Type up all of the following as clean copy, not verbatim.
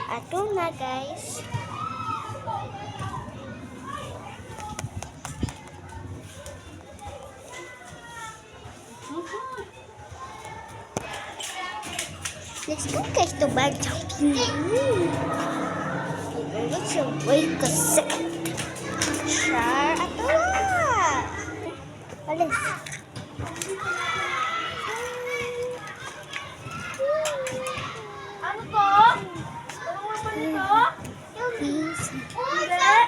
Ato na guys. Let's go guys to bar shopping. Let's wait a second. Sure, ato na. Alis. Ano to? Ano mo ba nito? Please.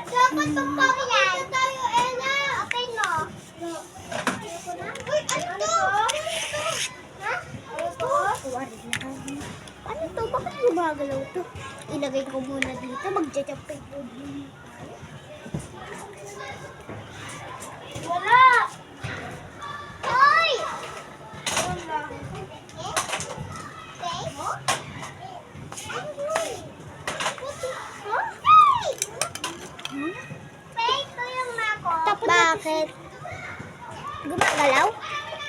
Dapat itong pangyan. Tayo, Ella. Okay, no? Uy, ano to? Ha? Ano to? Ano to? Bakit gumagalaw to? Ilagay ko muna dito. Magja-jumping po din. Wala! Hoy! Wala. Bakit? Gumagalaw?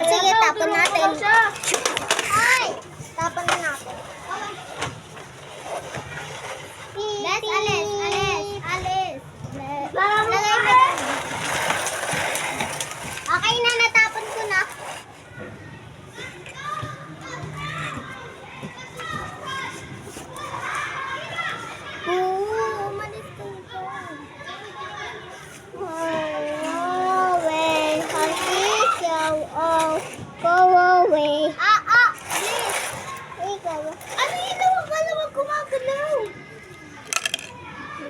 Sige, tapon natin. Ay! Tapon na natin. Bes, alis! Lagay mo. Okay na, natapon ko na. Umalis ka dyan. Go away. Please. Ikaw. Ano yun? Huwag gumagalaw.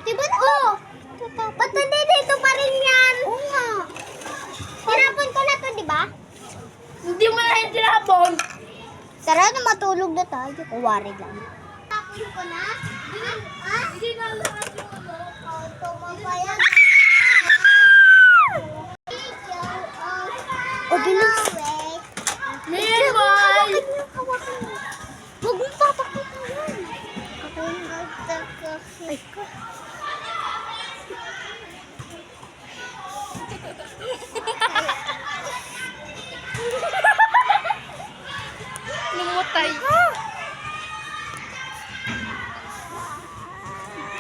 Diba na? Oh! Ba't hindi dito pa rin yan? Oo nga. Tinapon ko na to, di ba? Hindi mo na yung tinapon. Tara na matulog na tayo. Kuwari lang. Tinapon ko na? Ha? Hindi na lahat yung ano. Tumapaya. O, bilis. Meanwhile! Huwag mong papakita yan. Ay, ko. Lumutay.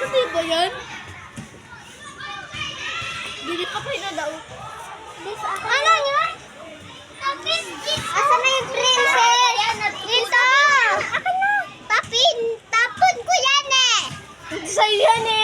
Hindi ba yan? Bili ka pa na daw. Ano yun? Asan na yung princess? Dito! Akin na. Tapon ko yan eh. Sa'yo yan eh.